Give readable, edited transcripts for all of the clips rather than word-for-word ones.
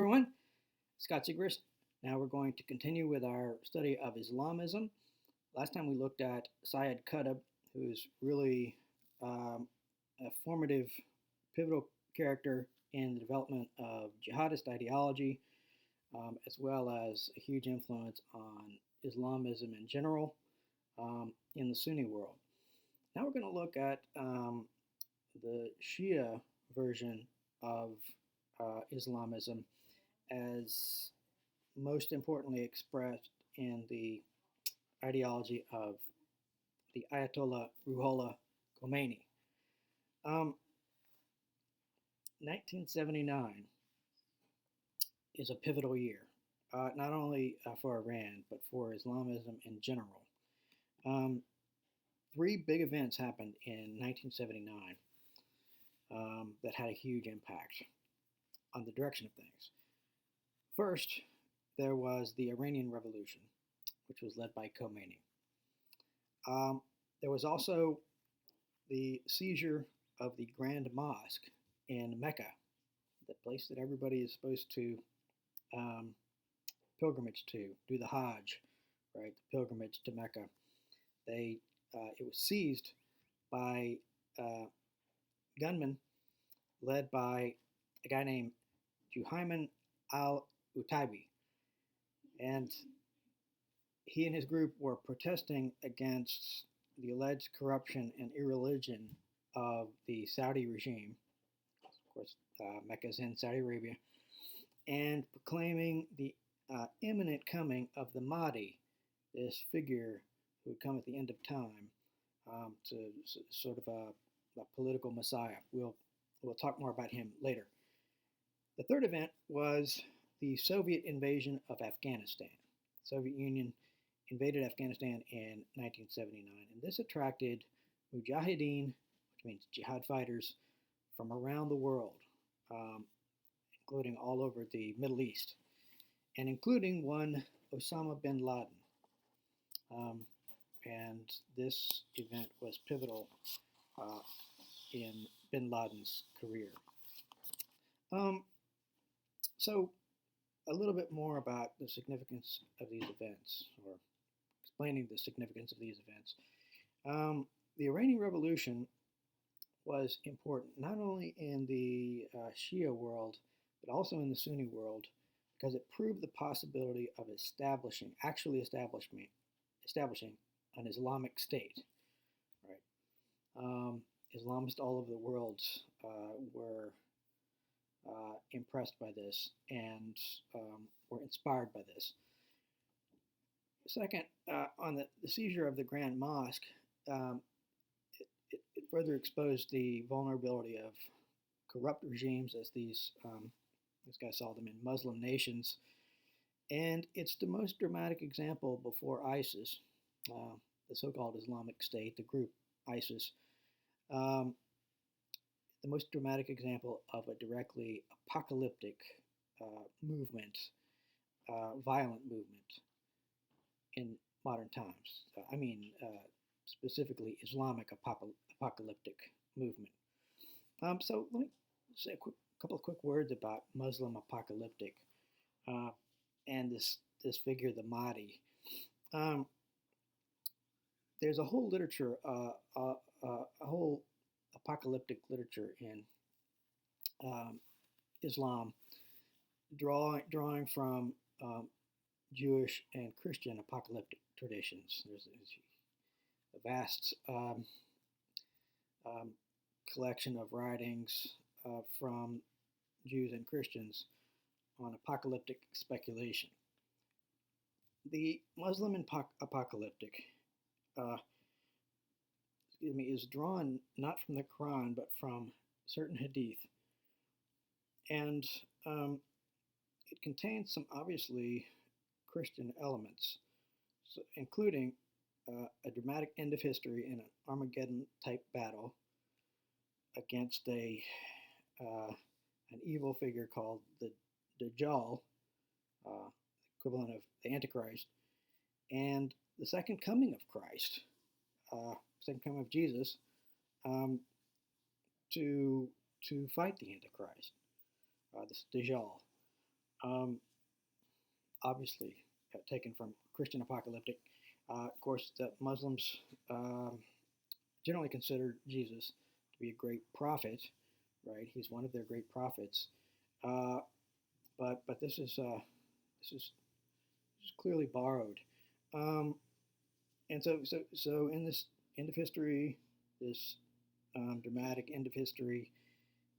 Everyone, Scott Segrist. Now we're going to continue with our study of Islamism. Last time we looked at Syed Qutb, who's really a formative, pivotal character in the development of jihadist ideology, as well as a huge influence on Islamism in general in the Sunni world. Now we're going to look at the Shia version of Islamism as most importantly expressed in the ideology of the Ayatollah Ruhollah Khomeini. 1979 is a pivotal year, not only for Iran, but for Islamism in general. Three big events happened in 1979 that had a huge impact on the direction of things. First, there was the Iranian Revolution, which was led by Khomeini. There was also the seizure of the Grand Mosque in Mecca, the place that everybody is supposed to pilgrimage to, do the Hajj, right? The pilgrimage to Mecca. It was seized by gunmen led by a guy named Juhayman al-Utaibi, and he and his group were protesting against the alleged corruption and irreligion of the Saudi regime. Of course, Mecca is in Saudi Arabia, and proclaiming the imminent coming of the Mahdi, this figure who would come at the end of time, to sort of a political messiah. We'll talk more about him later. The third event was the Soviet invasion of Afghanistan. The Soviet Union invaded Afghanistan in 1979, and this attracted mujahideen, which means jihad fighters, from around the world, including all over the Middle East, and including one Osama bin Laden. And this event was pivotal in bin Laden's career. So a little bit more about the significance of these events, or explaining the significance of these events. The Iranian Revolution was important not only in the Shia world, but also in the Sunni world, because it proved the possibility of establishing an Islamic state. Right? Islamists all over the world were impressed by this and were inspired by this. Second, on the seizure of the Grand Mosque, it further exposed the vulnerability of corrupt regimes, as these guys saw them in Muslim nations. And it's the most dramatic example before ISIS, the so-called Islamic State, the group ISIS, the most dramatic example of a directly apocalyptic movement, violent movement in modern times. Specifically Islamic apocalyptic movement. So let me say a couple of quick words about Muslim apocalyptic and this figure, the Mahdi. There's a whole literature, a whole apocalyptic literature in Islam, drawing from Jewish and Christian apocalyptic traditions. There's a vast collection of writings from Jews and Christians on apocalyptic speculation. The Muslim apocalyptic is drawn not from the Quran, but from certain hadith. And it contains some obviously Christian elements, including a dramatic end of history in an Armageddon-type battle against an evil figure called the Dajjal, equivalent of the Antichrist, and the second coming of Christ, second coming of Jesus, to fight the Antichrist, this Dajjal. um, obviously taken from Christian apocalyptic. Of course, the Muslims generally consider Jesus to be a great prophet, right? He's one of their great prophets. Uh, but this is clearly borrowed. Um, and so in this end of history, this dramatic end of history,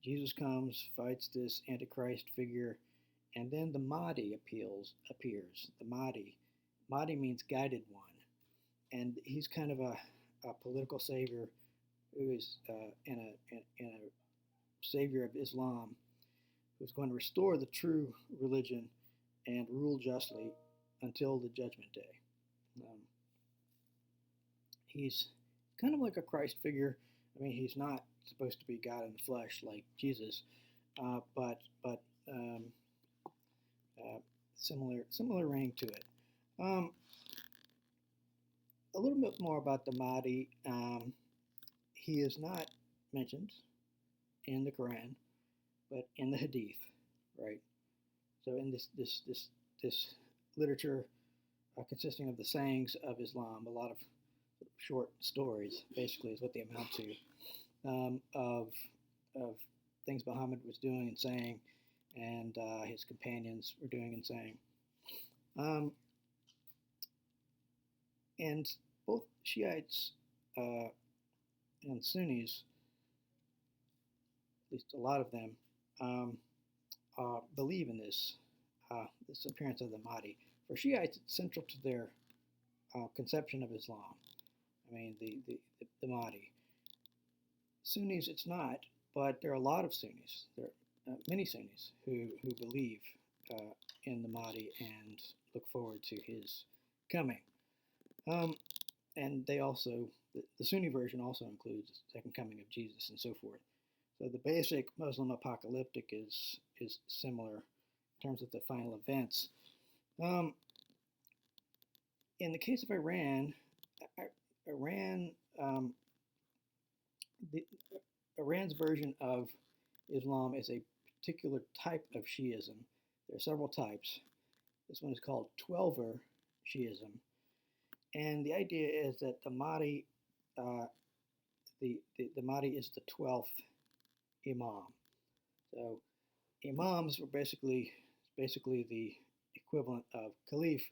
Jesus comes, fights this Antichrist figure, and then the Mahdi appears. The Mahdi means guided one, and he's kind of a political savior who is and a savior of Islam, who's going to restore the true religion and rule justly until the judgment day. Um, he's kind of like a Christ figure. I mean, he's not supposed to be God in the flesh like Jesus, but um, similar ring to it. Um, a little bit more about the Mahdi. He is not mentioned in the Quran, but in the Hadith, right? So in this literature consisting of the sayings of Islam, a lot of short stories, basically, is what they amount to, of things Muhammad was doing and saying, and his companions were doing and saying. Um, and both Shiites and Sunnis, at least a lot of them, um, believe in this appearance of the Mahdi. For Shiites, it's central to their conception of Islam. I mean, the Mahdi. Sunnis, it's not, but there are a lot of Sunnis. There are many Sunnis who believe in the Mahdi and look forward to his coming. And they also, the Sunni version also includes the second coming of Jesus and so forth. So the basic Muslim apocalyptic is similar in terms of the final events. In the case of Iran, Iran, Iran's version of Islam is a particular type of Shiism. There are several types. This one is called Twelver Shiism, and the idea is that the Mahdi, the Mahdi is the 12th Imam. So Imams were basically the equivalent of Caliph.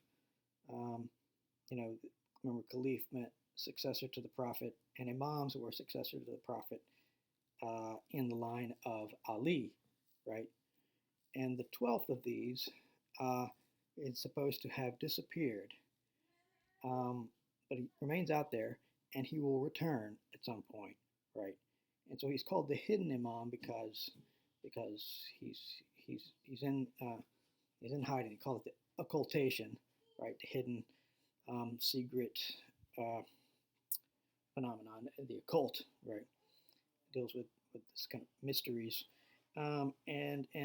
Remember, Caliph meant successor to the Prophet, and Imams were successor to the Prophet in the line of Ali, right? And the 12th of these is supposed to have disappeared, but he remains out there, and he will return at some point, right? And so he's called the hidden Imam because he's in hiding. They call it the occultation, right? The hidden secret phenomenon, the occult, right? It deals with this kind of mysteries, and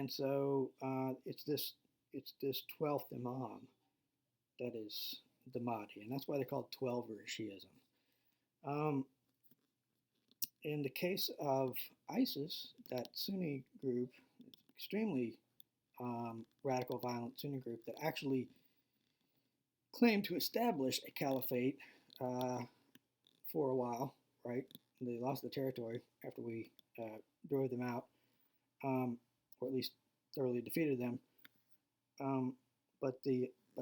so it's this 12th Imam that is the Mahdi, and that's why they're called Twelver Shiism. In the case of ISIS, that Sunni group, extremely radical, violent Sunni group that actually claimed to establish a caliphate for a while, right? And they lost the territory after we drove them out, or at least thoroughly defeated them. But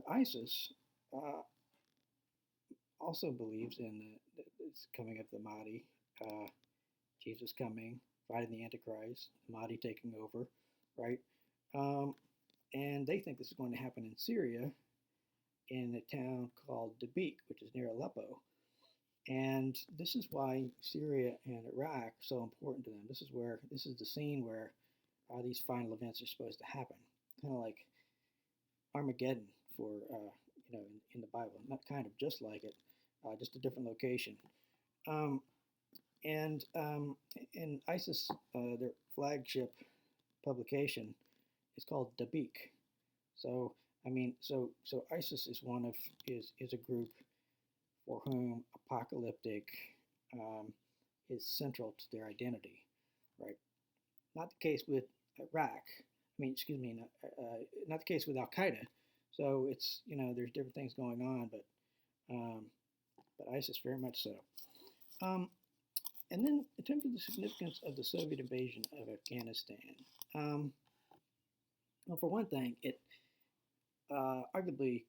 ISIS also believes in the coming of the Mahdi, Jesus coming, fighting the Antichrist, the Mahdi taking over, right? And they think this is going to happen in Syria, in a town called Dabiq, which is near Aleppo. And this is why Syria and Iraq are so important to them. This is the scene where these final events are supposed to happen, kind of like Armageddon for in the Bible. Not kind of, just like it, just a different location. And in ISIS, their flagship publication is called Dabiq. So ISIS is is a group for whom apocalyptic is central to their identity, right? Not the case with Iraq. excuse me, not the case with Al Qaeda. So it's, there's different things going on, but ISIS very much so. Um, and then in terms of the significance of the Soviet invasion of Afghanistan, well, for one thing, it arguably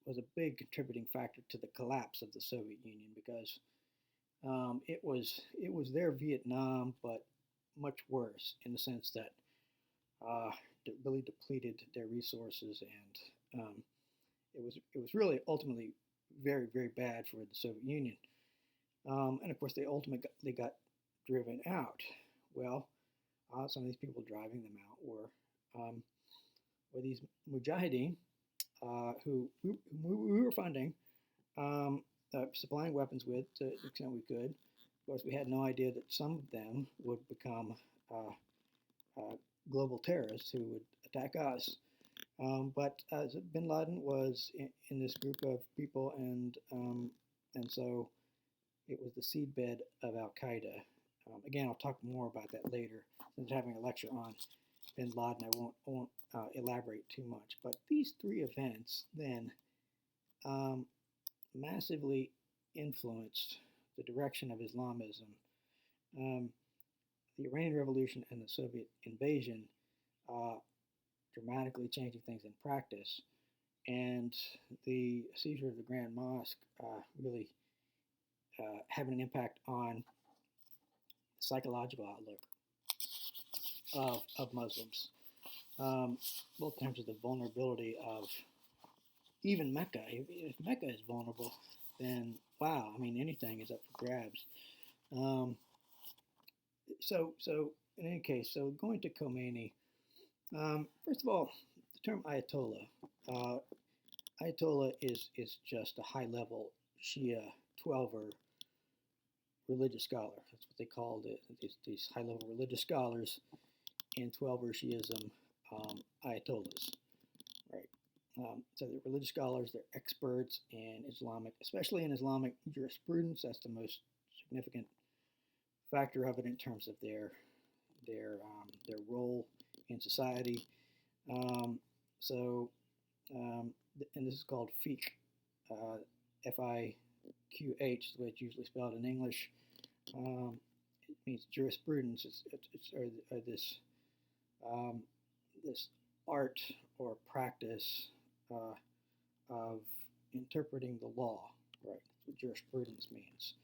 was a big contributing factor to the collapse of the Soviet Union because it was their Vietnam, but much worse in the sense that it really depleted their resources, and it was really ultimately very, very bad for the Soviet Union. And of course, they ultimately got driven out. Well, some of these people driving them out were these mujahideen who we were funding, supplying weapons with to the extent we could. Of course, we had no idea that some of them would become global terrorists who would attack us. But Bin Laden was in this group of people, and so it was the seedbed of Al Qaeda. Again, I'll talk more about that later. Since having a lecture on Bin Laden, I won't elaborate too much. But these three events then massively influenced the direction of Islamism. The Iranian Revolution and the Soviet invasion dramatically changing things in practice, and the seizure of the Grand Mosque really having an impact on the psychological outlook of Muslims, both in terms of the vulnerability of even Mecca. If Mecca is vulnerable, then wow, anything is up for grabs. So in any case, so going to Khomeini, first of all, the term Ayatollah. Ayatollah is just a high-level Shia 12er religious scholar. That's what they called it. These high-level religious scholars in 12er Shiism, Ayatollahs, right? So they're religious scholars. They're experts in Islamic, especially in Islamic jurisprudence. That's the most significant factor of it in terms of their role in society. And this is called fiqh, F-I-Q-H, the way it's usually spelled in English. It means jurisprudence. It's this art or practice of interpreting the law, right? That's what jurisprudence means.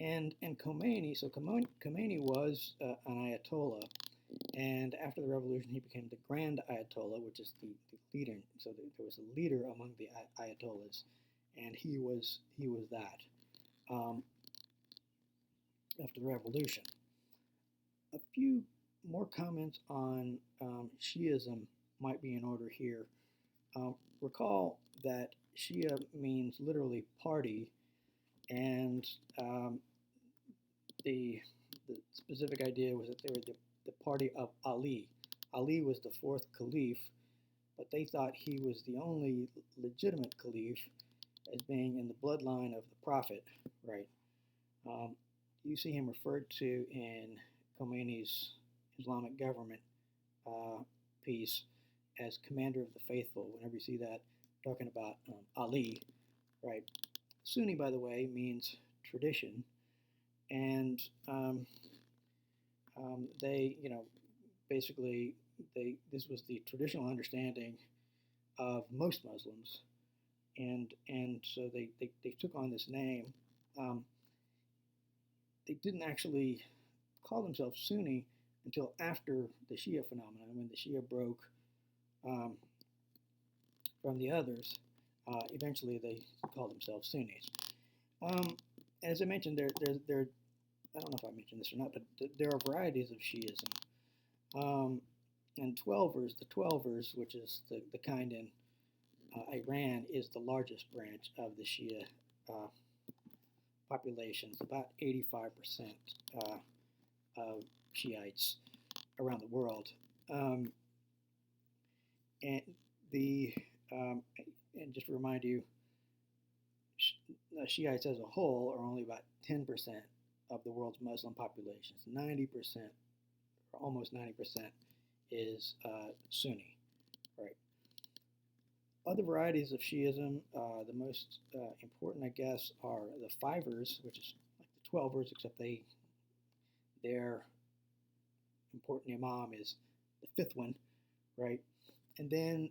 And Khomeini, so Khomeini was an Ayatollah, and after the revolution he became the Grand Ayatollah, which is the leader. So there was a leader among the Ayatollahs, and he was that after the revolution. A few more comments on Shiism might be in order here. Recall that Shia means literally party, and the specific idea was that they were the party of Ali. Ali was the fourth caliph, but they thought he was the only legitimate caliph as being in the bloodline of the prophet, right? You see him referred to in Khomeini's Islamic government piece as commander of the faithful. Whenever you see that, talking about Ali, right? Sunni, by the way, means tradition, and they, basically, this was the traditional understanding of most Muslims, and so they took on this name. They didn't actually call themselves Sunni until after the Shia phenomenon, when the Shia broke from the others. Eventually, they called themselves Sunnis. As I mentioned, there I don't know if I mentioned this or not, but there are varieties of Shiism. And the Twelvers, which is the kind in Iran, is the largest branch of the Shia population. It's about 85% of Shiites around the world. And just to remind you, Shiites as a whole are only about 10% of the world's Muslim population. 90%, or almost 90%, is Sunni, right? Other varieties of Shiism, the most important, I guess, are the Fivers, which is like the Twelvers, except their important imam is the fifth one, right? And then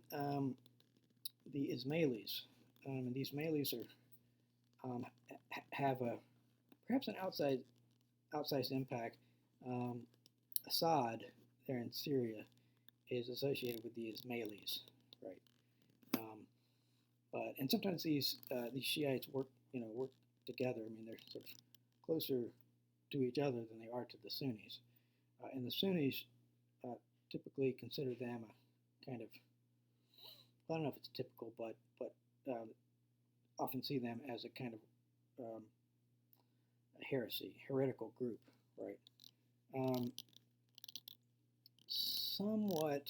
the Ismailis. And the Ismailis have perhaps an outsized impact. Assad there in Syria is associated with the Ismailis, right? Um, and sometimes these Shiites work together. I mean, they're sort of closer to each other than they are to the Sunnis. And the Sunnis typically consider them a kind of, I don't know if it's typical, but often see them as a kind of a heretical group, right? Somewhat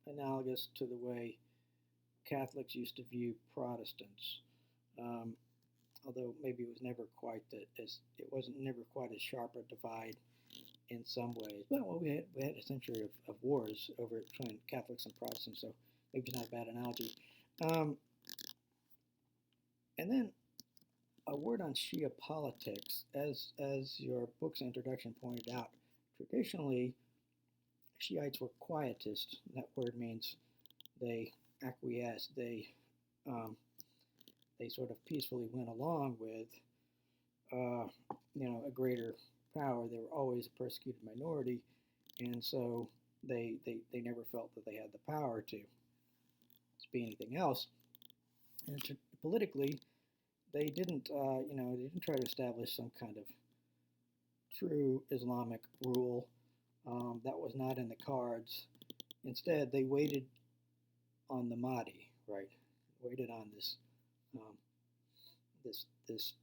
analogous to the way Catholics used to view Protestants, although maybe it was never quite it wasn't never quite as sharp a divide in some ways. But well, we had a century of wars over between Catholics and Protestants, so maybe it's not a bad analogy. And then a word on Shia politics, as your book's introduction pointed out. Traditionally, Shiites were quietist. That word means they acquiesced. They sort of peacefully went along with a greater power. They were always a persecuted minority, and so they never felt that they had the power to be anything else. And politically, they didn't try to establish some kind of true Islamic rule. That was not in the cards. Instead, they waited on the Mahdi, right? Waited on this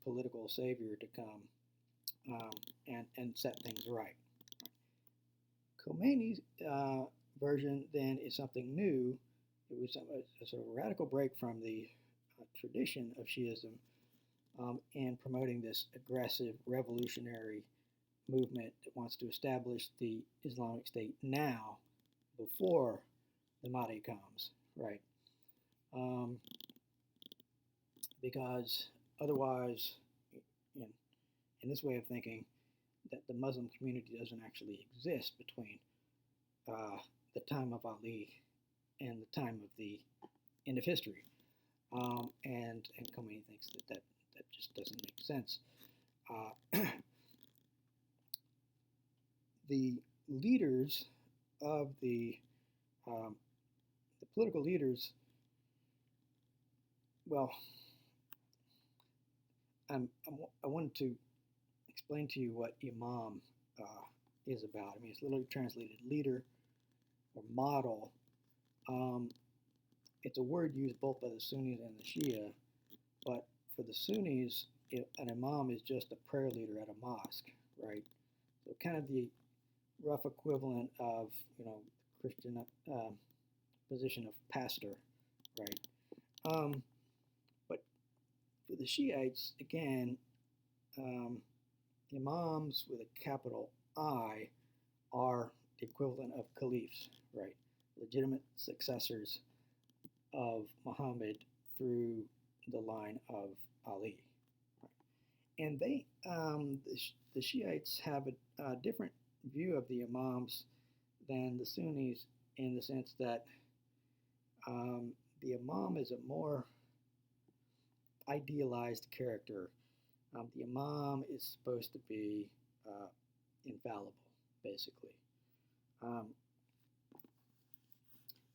political savior to come and set things right. Khomeini's version then is something new. It was a sort of a radical break from the tradition of Shiism in promoting this aggressive revolutionary movement that wants to establish the Islamic State now, before the Mahdi comes, right? Because otherwise, in this way of thinking, that the Muslim community doesn't actually exist between the time of Ali and the time of the end of history. And Khomeini thinks that just doesn't make sense. The leaders of the political leaders, well, I wanted to explain to you what imam is about. I mean, it's literally translated leader or model. It's a word used both by the Sunnis and the Shia, but for the Sunnis, an imam is just a prayer leader at a mosque, right? So kind of the rough equivalent of, Christian position of pastor, right? But for the Shiites, again, imams with a capital I are the equivalent of caliphs, right? Legitimate successors of Muhammad through the line of Ali. And they, the Shiites have a different view of the imams than the Sunnis, in the sense that the imam is a more idealized character. The imam is supposed to be infallible, basically.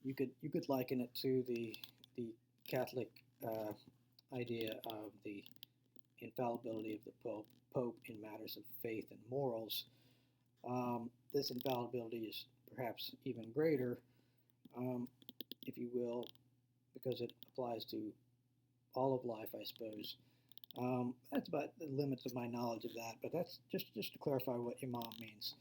You could liken it to the Catholic idea of the infallibility of the Pope in matters of faith and morals. This infallibility is perhaps even greater, if you will, because it applies to all of life, I suppose. That's about the limits of my knowledge of that, but that's just to clarify what imam means.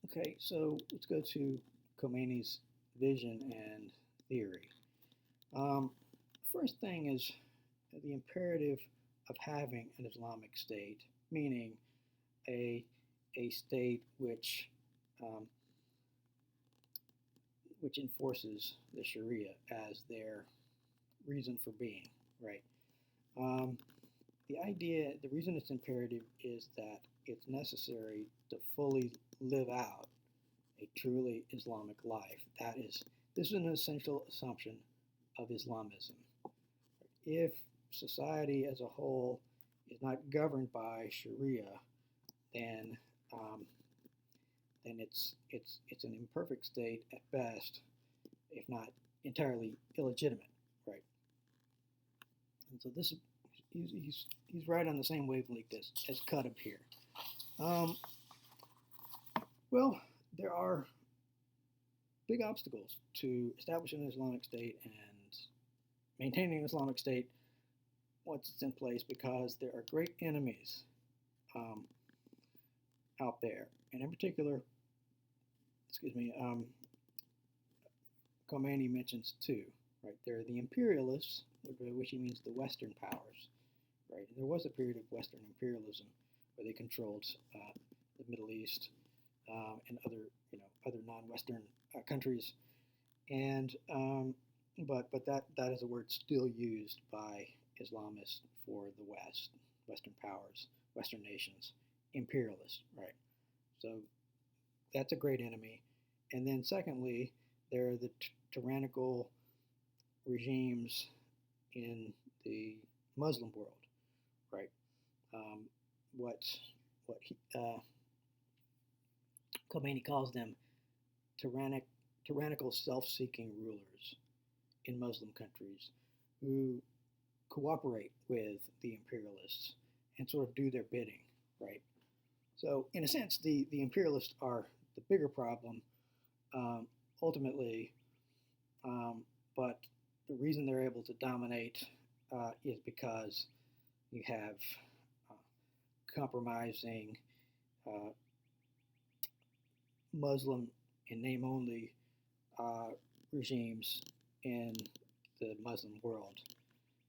Okay, so let's go to Khomeini's vision and theory. First thing is the imperative of having an Islamic state, meaning a state which um, which enforces the Sharia as their reason for being, right? Um, the reason it's imperative is that it's necessary to fully live out a truly Islamic life. This is an essential assumption of Islamism. If society as a whole is not governed by Sharia, then um, then it's an imperfect state at best, if not entirely illegitimate, right? And so this he's right on the same wavelength as Qutb here. Um, well, there are big obstacles to establishing an Islamic State and maintaining an Islamic State once it's in place, because there are great enemies um, out there, and in particular, Khomeini mentions two. Right, there are the imperialists, by which he means the Western powers. Right, and there was a period of Western imperialism where they controlled the Middle East and other non-Western countries, and but that is a word still used by Islamists for the West, Western powers, Western nations, imperialists, right? So that's a great enemy. And then secondly, there are the tyrannical regimes in the Muslim world, right? What Khomeini calls them tyrannical self-seeking rulers in Muslim countries who cooperate with the imperialists and sort of do their bidding, right? So in a sense, the imperialists are the bigger problem ultimately, but the reason they're able to dominate is because you have compromising Muslim in name only regimes in the Muslim world,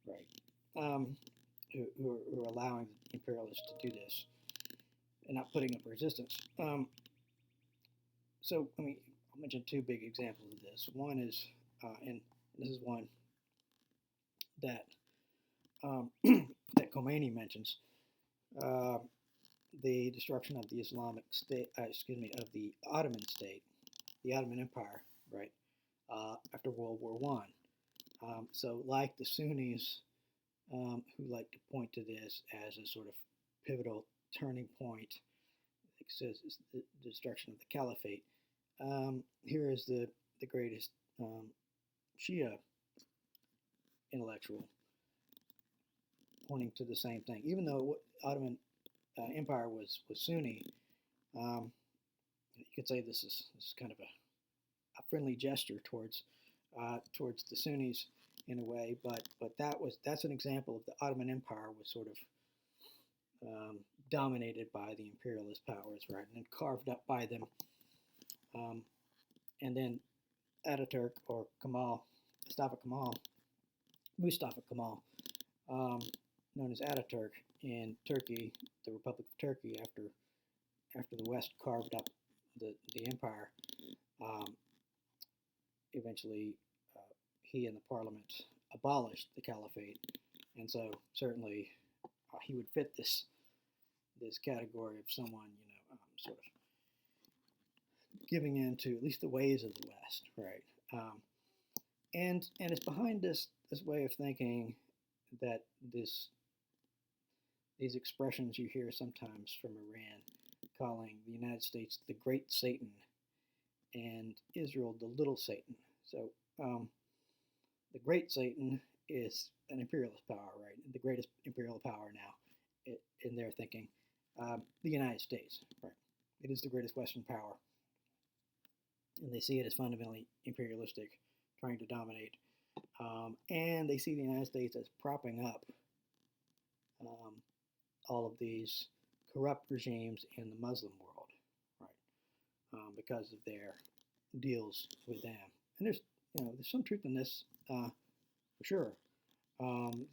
right? Who are allowing the imperialists to do this and not putting up resistance. So, I mean, I'll mention two big examples of this. One is, and this is one that that Khomeini mentions, the destruction of the Islamic State, of the Ottoman state, the Ottoman Empire, right, after World War One. So, like the Sunnis, who like to point to this as a sort of pivotal turning point, it says it's the destruction of the caliphate. Here is the greatest Shia intellectual pointing to the same thing. Even though Ottoman Empire was Sunni, you could say this is kind of a friendly gesture towards the Sunnis in a way, but that's an example of the Ottoman Empire was sort of dominated by the imperialist powers, right, and carved up by them. And then Ataturk or Mustafa Kemal, known as Ataturk in Turkey, the Republic of Turkey, after the West carved up the empire, eventually he and the parliament abolished the caliphate, and so certainly he would fit this category of someone, sort of giving in to at least the ways of the West, right? And it's behind this way of thinking that these expressions you hear sometimes from Iran, calling the United States the Great Satan and Israel the Little Satan. So the Great Satan is an imperialist power, right? The greatest imperial power now, in their thinking, the United States, right? It is the greatest Western power, and they see it as fundamentally imperialistic, trying to dominate, and they see the United States as propping up all of these corrupt regimes in the Muslim world, right? Because of their deals with them, and there's some truth in this for sure. The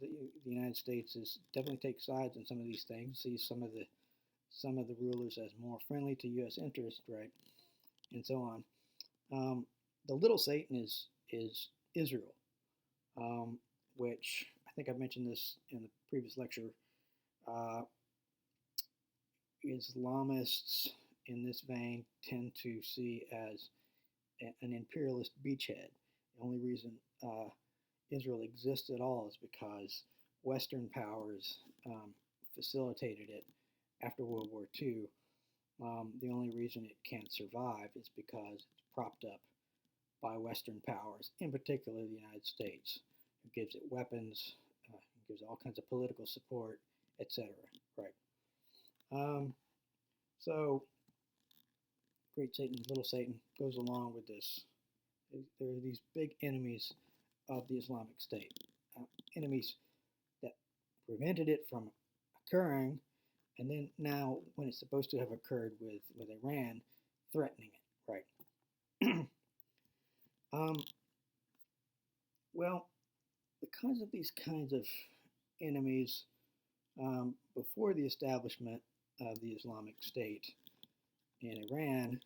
United States definitely takes sides in some of these things, sees some of the rulers as more friendly to U.S. interests, right? and so on. The little Satan is Israel, which I think I mentioned this in the previous lecture. Islamists in this vein tend to see as an imperialist beachhead. The only reason Israel exists at all is because Western powers facilitated it after World War II. The only reason it can't survive is because it's propped up by Western powers, in particular the United States, who gives it weapons, gives all kinds of political support, etc. Right. So Great Satan, Little Satan goes along with this. There are these big enemies of the Islamic State, enemies that prevented it from occurring, and then now, when it's supposed to have occurred with Iran, threatening it, right? Well, because of these kinds of enemies, before the establishment of the Islamic State in Iran,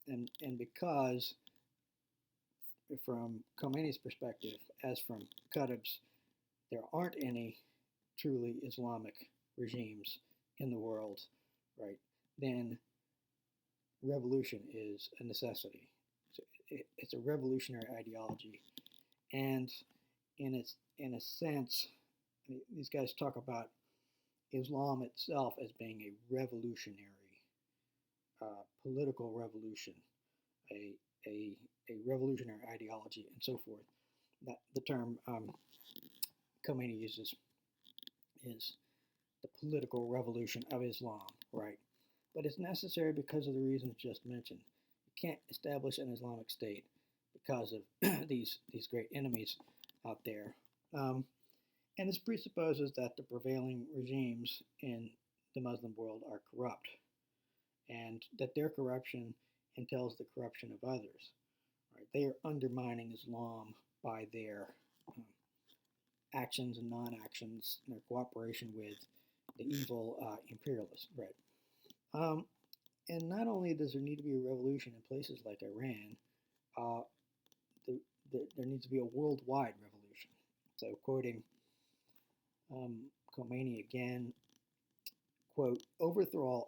and because, from Khomeini's perspective, as from Qutb's, there aren't any truly Islamic regimes in the world, right? Then revolution is a necessity. It's a revolutionary ideology, and in a sense, these guys talk about Islam itself as being a revolutionary, political revolution, a revolutionary ideology, and so forth. That the term Khomeini uses is the political revolution of Islam, right? But it's necessary because of the reasons just mentioned. You can't establish an Islamic State because of these great enemies out there. And this presupposes that the prevailing regimes in the Muslim world are corrupt, and that their corruption entails the corruption of others. Right? They are undermining Islam by their actions and non-actions, and their cooperation with the evil imperialists. Right? And not only does there need to be a revolution in places like Iran, there needs to be a worldwide revolution. So, quoting Khomeini again, quote, overthrow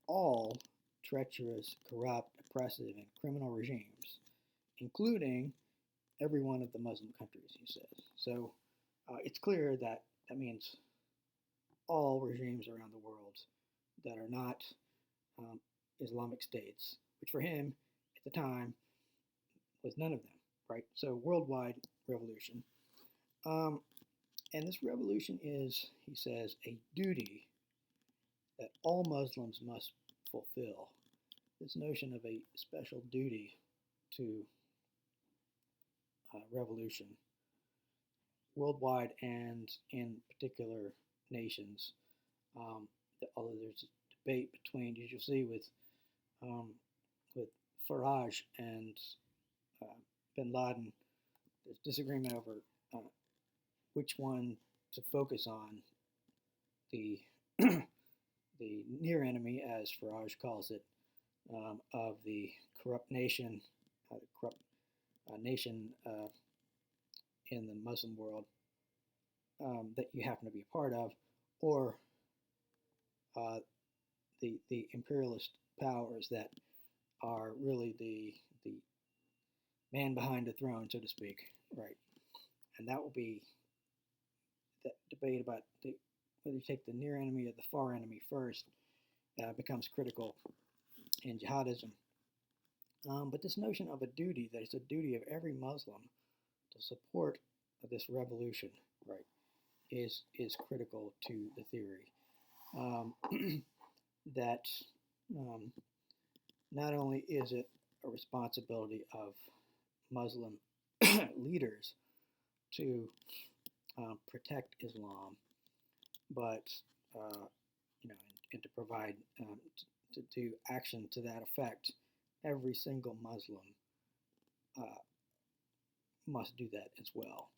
all treacherous, corrupt, oppressive, and criminal regimes, including every one of the Muslim countries, he says. So it's clear that means all regimes around the world that are not Islamic states, which for him at the time was none of them, right? So worldwide revolution. And this revolution is, he says, a duty that all Muslims must fulfill. This notion of a special duty to revolution, worldwide and in particular nations. Although there's a debate between, as you'll see, with Farage and bin Laden, there's disagreement over which one to focus on, the the near enemy, as Farage calls it, of the corrupt nation, nation in the Muslim world that you happen to be a part of, or the imperialist powers that are really the man behind the throne, so to speak, right? And that will be that debate about whether you take the near enemy or the far enemy first becomes critical in jihadism. But this notion of a duty, that it's a duty of every Muslim to support this revolution, right, is critical to the theory. That not only is it a responsibility of Muslim leaders to protect Islam, but and to provide to do action to that effect, every single Muslim must do that as well.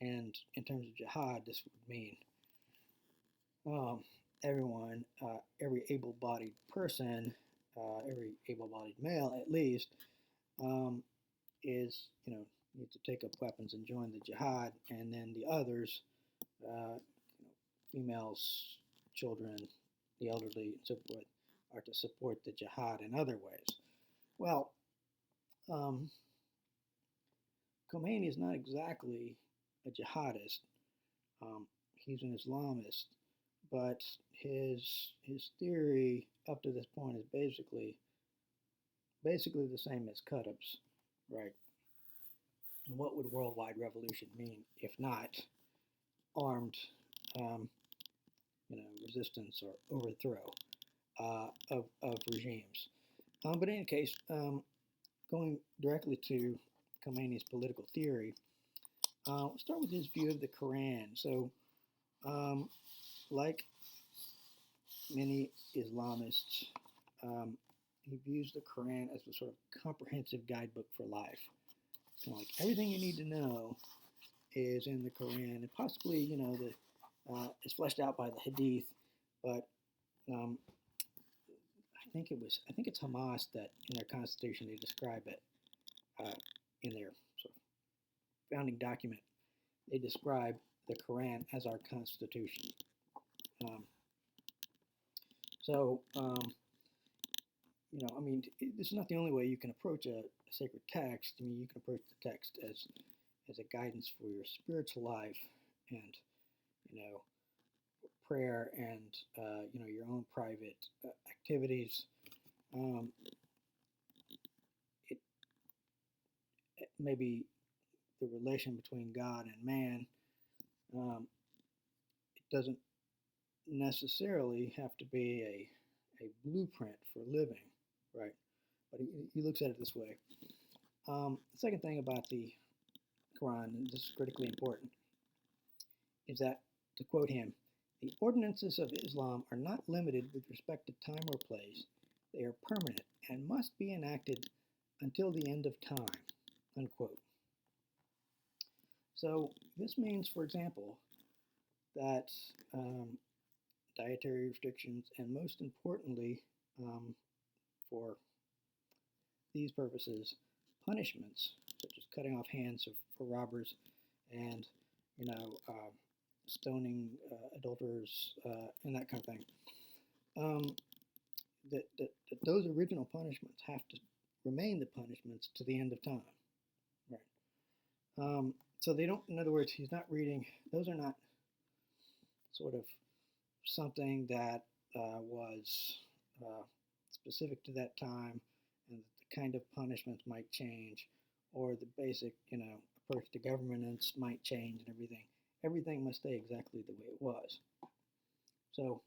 And in terms of jihad, this would mean everyone, every able-bodied person every able-bodied male at least, um, is, need to take up weapons and join the jihad, and then the others, females, children, the elderly, and so forth, are to support the jihad in other ways. Well, um, Khomeini is not exactly a jihadist. He's an Islamist, but his theory up to this point is basically the same as Qutb's, right? And what would worldwide revolution mean if not armed, um, resistance or overthrow of regimes? But in any case, going directly to Khomeini's political theory, we'll start with his view of the Quran. So, like many Islamists, he views the Quran as a sort of comprehensive guidebook for life. It's kind of like everything you need to know is in the Quran, and possibly, is fleshed out by the Hadith. But I think it's Hamas that in their constitution they describe it, in their sort of founding document. They describe the Quran as our constitution. This is not the only way you can approach a sacred text. I mean, you can approach the text as a guidance for your spiritual life and, prayer and, your own private activities. It maybe the relation between God and man. It doesn't necessarily have to be a blueprint for living, right? But he looks at it this way. The second thing about the Quran, and this is critically important, is that, to quote him, the ordinances of Islam are not limited with respect to time or place. They are permanent and must be enacted until the end of time, unquote. So this means, for example, that dietary restrictions, and most importantly, for these purposes, punishments, such as cutting off hands for robbers and, stoning adulterers and that kind of thing, that those original punishments have to remain the punishments to the end of time, right? So they don't, in other words, he's not reading, those are not sort of something that was specific to that time, and the kind of punishments might change, or the basic, approach to governance might change and everything. Everything must stay exactly the way it was. So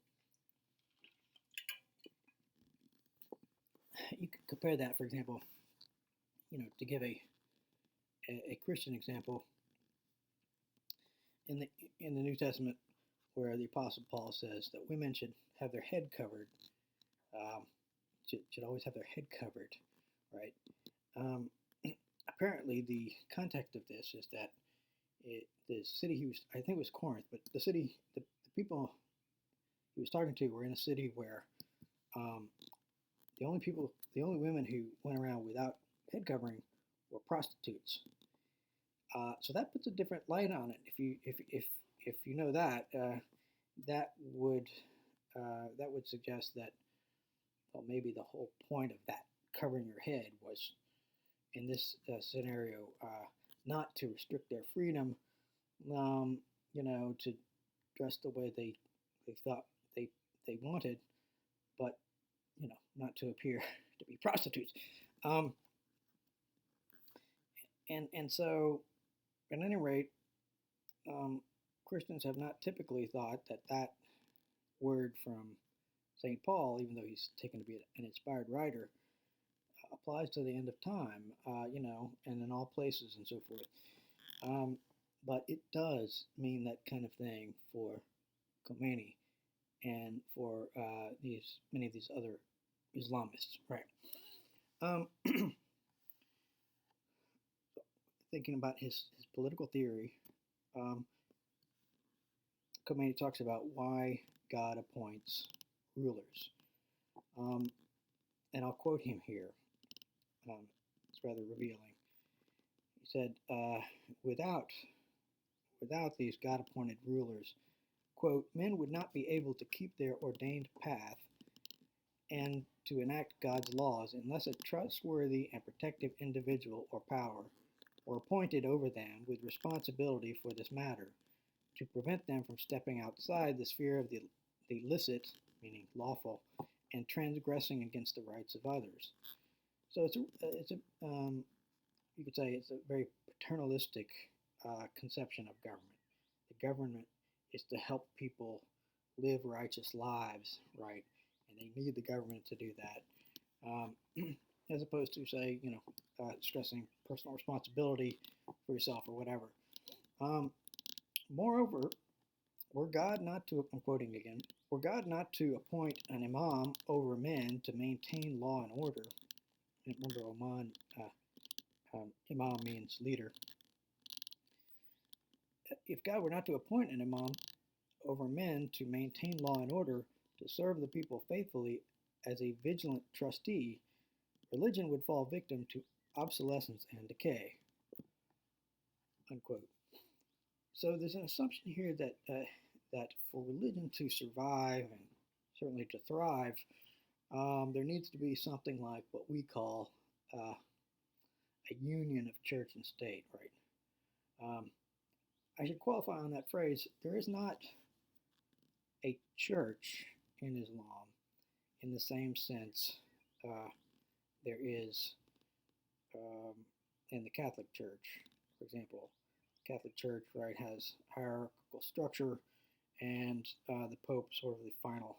you could compare that, for example, to give a Christian example, in the New Testament, where the Apostle Paul says that women should have their head covered, should always have their head covered, right? Apparently, the context of this is that the city I think it was Corinth, but the city, the people he was talking to were in a city where the only women who went around without head covering were prostitutes. So that puts a different light on it. If you know that, that would suggest that, well, maybe the whole point of that covering your head was, in this scenario, not to restrict their freedom, to dress the way they thought they wanted, but not to appear to be prostitutes. And so, at any rate, Christians have not typically thought that word from St. Paul, even though he's taken to be an inspired writer, applies to the end of time, and in all places and so forth. But it does mean that kind of thing for Khomeini and for many of these other Islamists, right? Thinking about his political theory, Khomeini talks about why God appoints rulers. and I'll quote him here. It's rather revealing. He said, without these God-appointed rulers, quote, men would not be able to keep their ordained path and to enact God's laws unless a trustworthy and protective individual or power were appointed over them with responsibility for this matter, to prevent them from stepping outside the sphere of the illicit, meaning lawful, and transgressing against the rights of others. So you could say it's a very paternalistic conception of government. The government is to help people live righteous lives, right? And they need the government to do that, as opposed to, say, stressing personal responsibility for yourself or whatever. Moreover, were God not to, I'm quoting again, were God not to appoint an imam over men to maintain law and order, and remember, imam means leader. If God were not to appoint an imam over men to maintain law and order, to serve the people faithfully as a vigilant trustee, religion would fall victim to obsolescence and decay. Unquote. So there's an assumption here that that for religion to survive and certainly to thrive, there needs to be something like what we call a union of church and state, right? I should qualify on that phrase. There is not a church in Islam in the same sense there is in the Catholic Church. For example, Catholic Church, right, has hierarchical structure, and the Pope sort of the final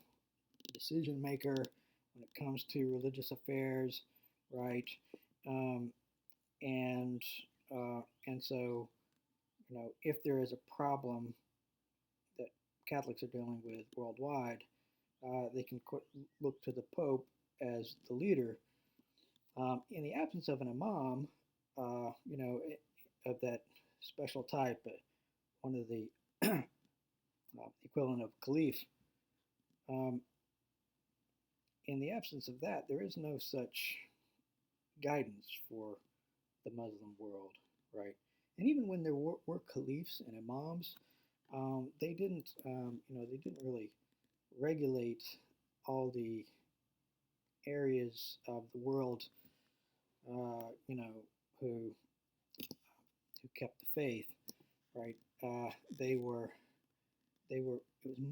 decision maker when it comes to religious affairs, right? And so, if there is a problem that Catholics are dealing with worldwide, they can look to the Pope as the leader. In the absence of an imam, of that special type, one of the equivalent of caliph, in the absence of that, there is no such guidance for the Muslim world, right? And even when there were caliphs and imams, they didn't really regulate all the areas of the world, who kept the faith, right? It was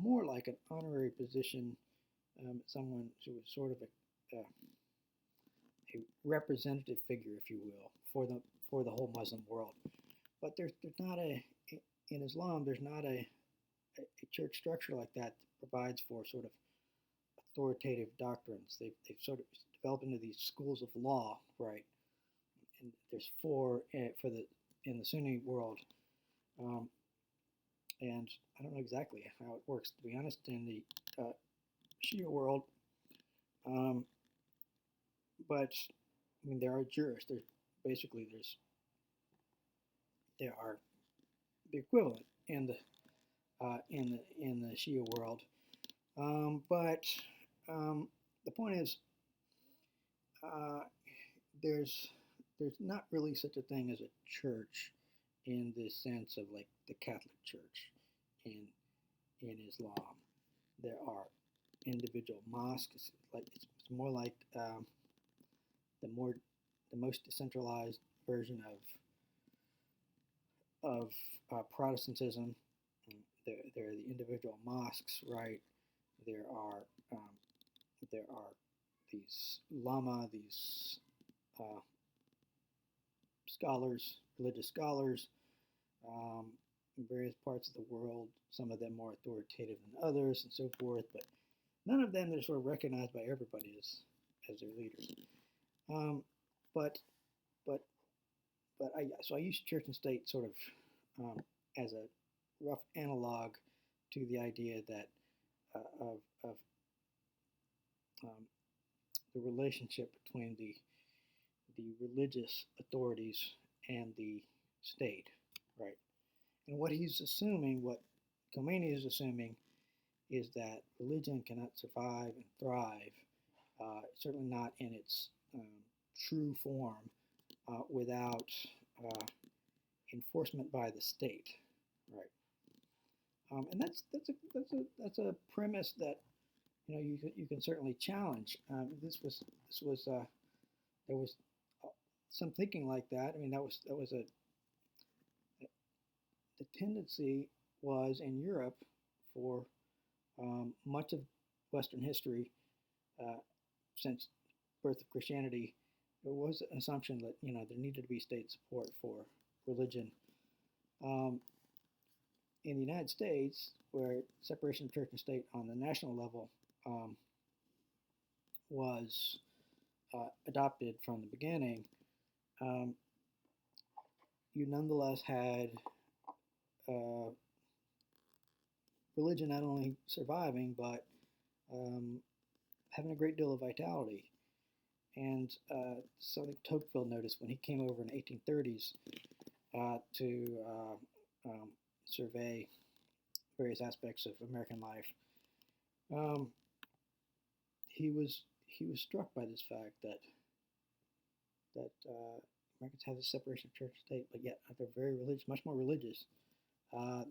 more like an honorary position, someone who was sort of a representative figure, if you will, for the whole Muslim world. But there's not in Islam, there's not a church structure like that provides for sort of authoritative doctrines. They've sort of developed into these schools of law, right? And there's four in the Sunni world, and I don't know exactly how it works, to be honest, in the Shia world. But I mean, there are jurists. There are the equivalent in the Shia world. But the point is, there's not really such a thing as a church in the sense of like the Catholic Church in Islam. There are individual mosques. Like it's more like the most decentralized version of Protestantism. There are the individual mosques, right? There are these lama, these scholars, religious scholars, in various parts of the world. Some of them more authoritative than others, and so forth. But none of them are sort of recognized by everybody as their leaders. So I use church and state sort of as a rough analog to the idea that of the relationship between the religious authorities and the state, right? And what Khomeini is assuming, is that religion cannot survive and thrive certainly not in its true form without enforcement by the state, right? And that's a premise that you can certainly challenge. There was some thinking like that. I mean, that was the tendency was in Europe for much of Western history since birth of Christianity. There was an assumption that there needed to be state support for religion. In the United States, where separation of church and state on the national level was adopted from the beginning, you nonetheless had religion not only surviving but having a great deal of vitality. And something Tocqueville noticed when he came over in the 1830s to survey various aspects of American life. He was struck by this fact that Americans have this separation of church and state, but yet they're very religious, much more religious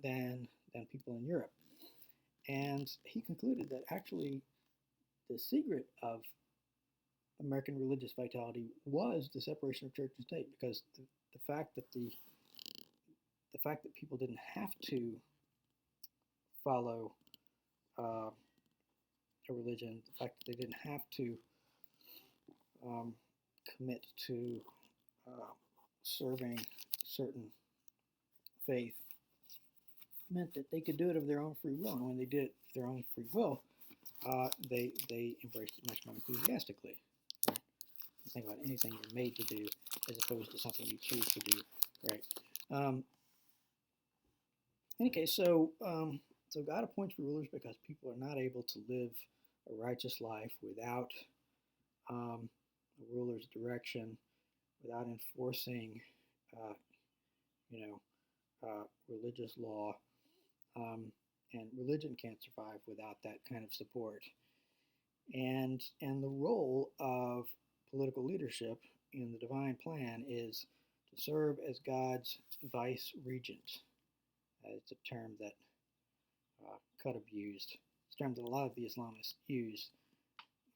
than people in Europe. And he concluded that actually the secret of American religious vitality was the separation of church and state, because the fact that people didn't have to follow a religion, the fact that they didn't have to commit to serving certain faith, meant that they could do it of their own free will. And when they did it of their own free will, they embraced it much more enthusiastically. Right? Think about anything you're made to do as opposed to something you choose to do. Right? In any case, so God appoints rulers because people are not able to live a righteous life without a ruler's direction, without enforcing, religious law, and religion can't survive without that kind of support. And the role of political leadership in the divine plan is to serve as God's vice regent. It's a term that Qutb used. It's a term that a lot of the Islamists use.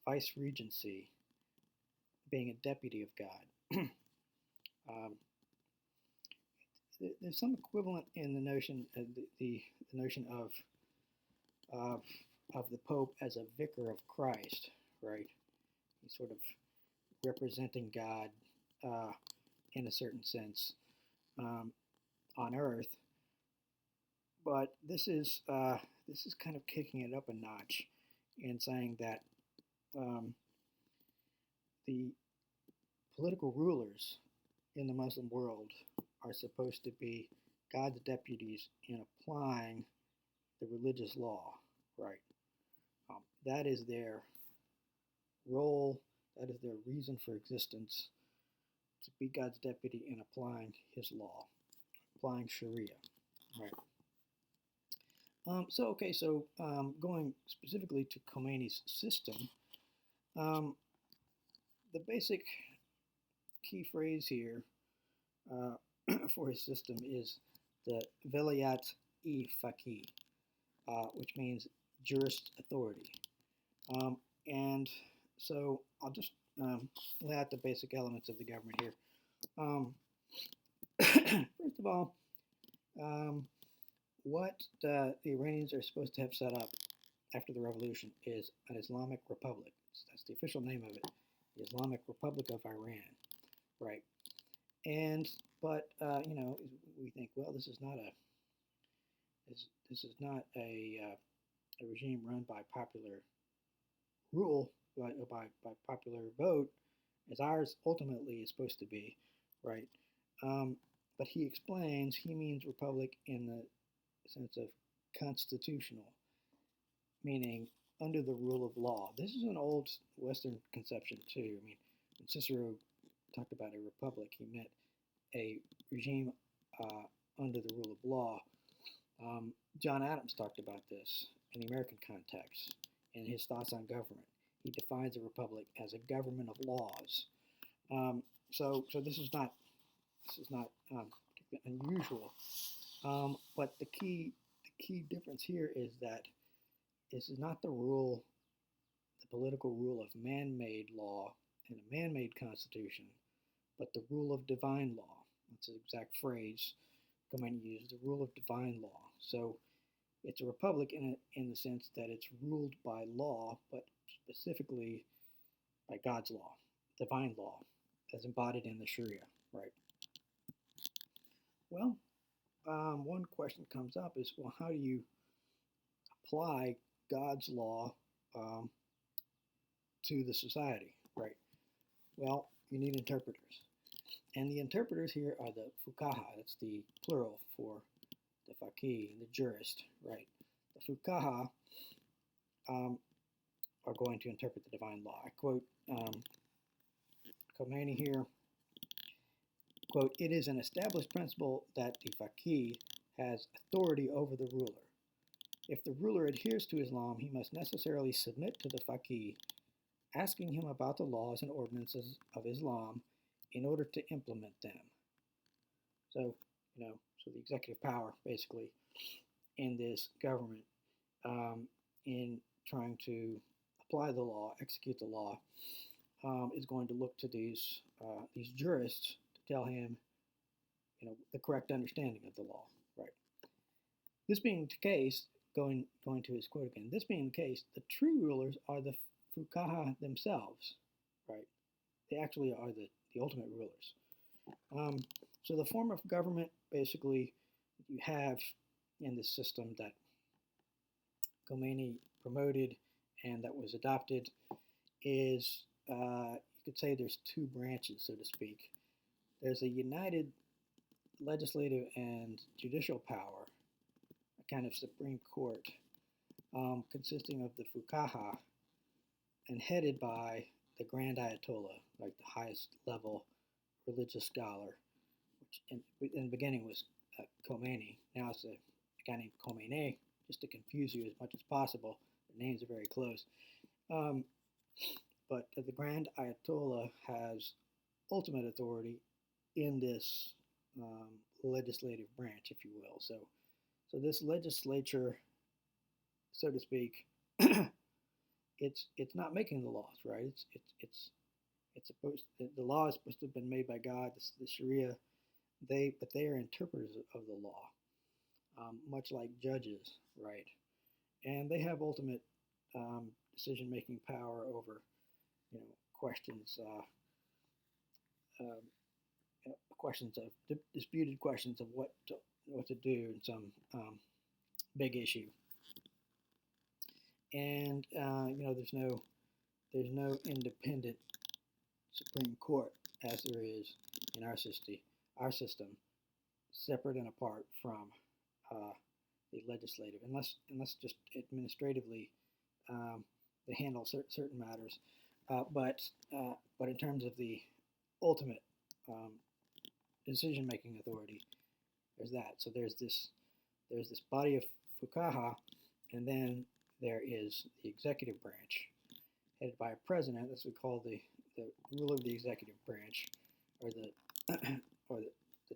Vice regency, being a deputy of God. There's some equivalent in the notion, the notion of the Pope as a vicar of Christ, right? He's sort of representing God in a certain sense on earth. But this is kind of kicking it up a notch and saying that the political rulers in the Muslim world are supposed to be God's deputies in applying the religious law, right? That is their role, that is their reason for existence, to be God's deputy in applying his law, applying Sharia, right? So going specifically to Khomeini's system, the basic key phrase here for his system is the Velayat-e-Faqih, which means jurist authority. And so I'll just lay out the basic elements of the government here. First of all, what the Iranians are supposed to have set up after the revolution is an Islamic Republic. That's the official name of it, the Islamic Republic of Iran, right? But we think, well, this is not a regime run by popular rule, by popular vote, as ours ultimately is supposed to be, right? But he explains he means republic in the sense of constitutional, meaning under the rule of law. This is an old Western conception too. I mean, when Cicero talked about a republic, he meant a regime under the rule of law. John Adams talked about this in the American context in his thoughts on government. he defines a republic as a government of laws. So this is not unusual. But the key difference here is that this is not the political rule of man-made law and a man-made constitution, but the rule of divine law. That's the exact phrase Khomeini used, the rule of divine law. So it's a republic in the sense that it's ruled by law, but specifically by God's law, divine law, as embodied in the Sharia, right? Well, one question comes up is, well, how do you apply God's law to the society, right? Well, you need interpreters. And the interpreters here are the fuqaha, that's the plural for the faqih, the jurist, right? The fuqaha are going to interpret the divine law. I quote Khomeini here, quote, "It is an established principle that the faqih has authority over the ruler. If the ruler adheres to Islam, he must necessarily submit to the faqih, asking him about the laws and ordinances of Islam in order to implement them." So, so the executive power, basically, in this government, in trying to apply the law, execute the law, is going to look to these jurists to tell him, the correct understanding of the law, right? This being the case, going to his quote again, this being the case, the true rulers are the fuqaha themselves, right? They actually are the ultimate rulers. So the form of government, basically, you have in this system that Khomeini promoted and that was adopted is, you could say there's two branches, so to speak. There's a united legislative and judicial power, a kind of Supreme Court, consisting of the fuqaha and headed by the Grand Ayatollah, like the highest level religious scholar, which in the beginning was Khomeini. Now it's a guy named Khomeini, just to confuse you as much as possible. The names are very close. But the Grand Ayatollah has ultimate authority in this legislative branch, if you will. So this legislature, so to speak, it's not making the laws, right? It's supposed, the law is supposed to have been made by God, the Sharia. But they are interpreters of the law, much like judges, right? And they have ultimate decision-making power over, questions, disputed questions of what to do in some big issue. And there's no independent Supreme Court as there is in our system, separate and apart from the legislative, unless just administratively they handle certain matters. But in terms of the ultimate decision-making authority, there's that. So there's this body of fuqaha, and then there is the executive branch, headed by a president. That's what we call the ruler of the executive branch, or the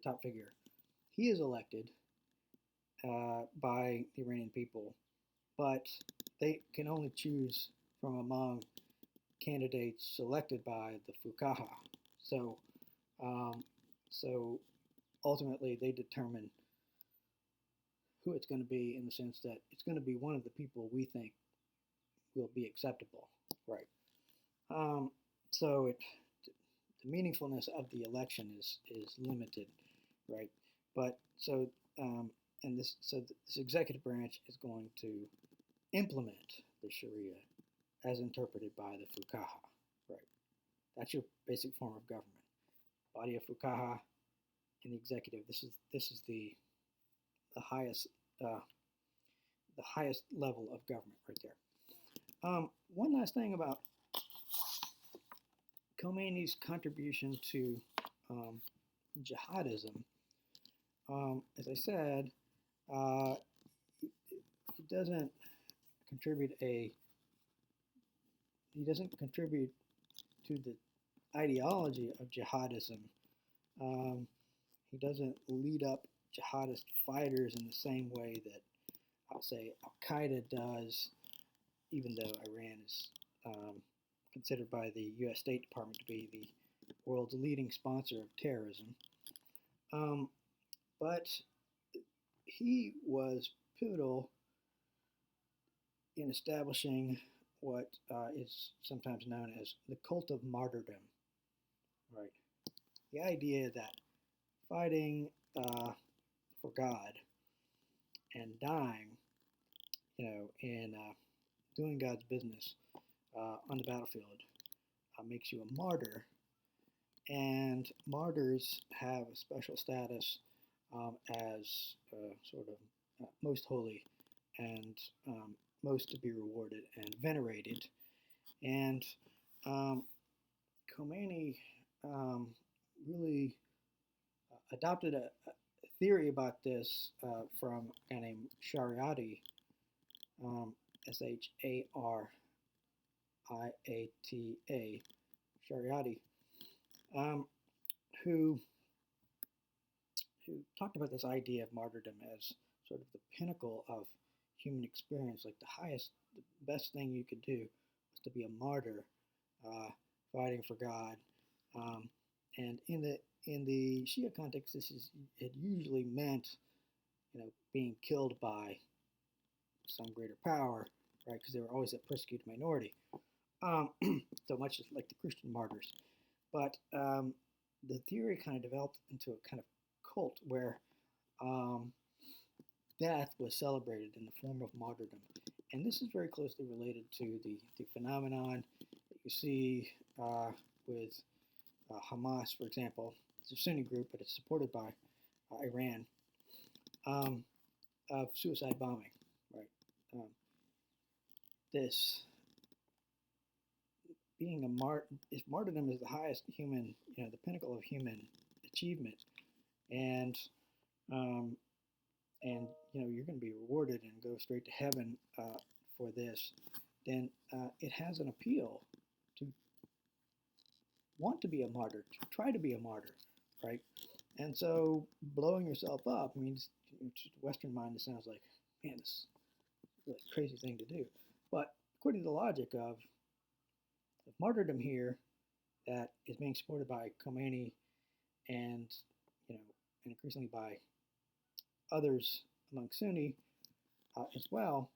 top figure. He is elected by the Iranian people, but they can only choose from among candidates selected by the fuqaha. So ultimately they determine who it's going to be, in the sense that it's going to be one of the people we think will be acceptable, right? So the meaningfulness of the election is limited, right? But this executive branch is going to implement the Sharia as interpreted by the fuqaha, right? That's your basic form of government. Body of fuqaha and the executive. This is the highest level of government right there. One last thing about Khomeini's contribution to jihadism. As I said, he doesn't contribute a he doesn't contribute to the ideology of jihadism. Um, he doesn't lead up jihadist fighters in the same way that I'll say Al Qaeda does, even though Iran is considered by the U.S. State Department to be the world's leading sponsor of terrorism. But he was pivotal in establishing what is sometimes known as the cult of martyrdom. Right, the idea that fighting for God and dying, in doing God's business on the battlefield makes you a martyr, and martyrs have a special status as sort of most holy and most to be rewarded and venerated. And Khomeini really adopted a theory about this from a guy named Shariati, Shariata, Shariati, who talked about this idea of martyrdom as sort of the pinnacle of human experience, like the best thing you could do was to be a martyr, fighting for God. And in the Shia context, it usually meant, being killed by some greater power, right? Because they were always a persecuted minority, so much like the Christian martyrs. But the theory kind of developed into a kind of cult where death was celebrated in the form of martyrdom. And this is very closely related to the phenomenon that you see with Hamas, for example. It's a Sunni group, but it's supported by Iran, of suicide bombing, right? This being if martyrdom is the highest human, the pinnacle of human achievement, and you're going to be rewarded and go straight to heaven for this, then it has an appeal to want to be a martyr, to try to be a martyr, right? And so blowing yourself up means, to the Western mind, it sounds like, man, this is a really crazy thing to do. But according to the logic of martyrdom here, that is being supported by Khomeini and, and increasingly by others among Sunni as well,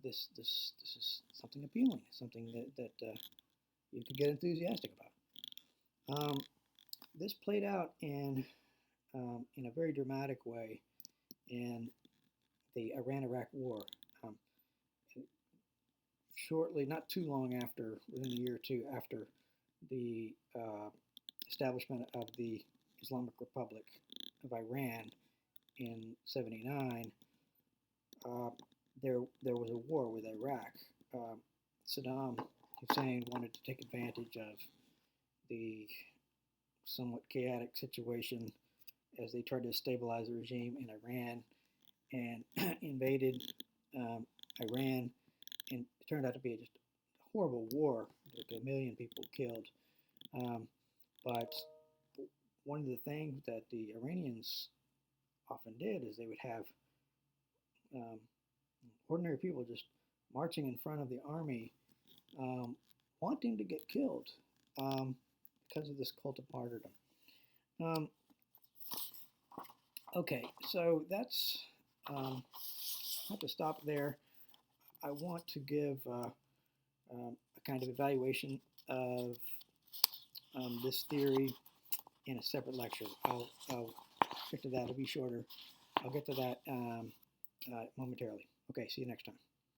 this is something appealing, something that you could get enthusiastic about. This played out in a very dramatic way in the Iran-Iraq War. Shortly, not too long after, within a year or two after the establishment of the Islamic Republic of Iran in '79, there was a war with Iraq. Saddam Hussein wanted to take advantage of the somewhat chaotic situation as they tried to stabilize the regime in Iran, and invaded Iran, and it turned out to be just a horrible war, like 1 million people killed. But one of the things that the Iranians often did is they would have ordinary people just marching in front of the army, wanting to get killed because of this cult of martyrdom. Okay, so that's, I have to stop there. I want to give a kind of evaluation of this theory in a separate lecture. I'll get to that. It'll be shorter. I'll get to that momentarily. Okay, see you next time.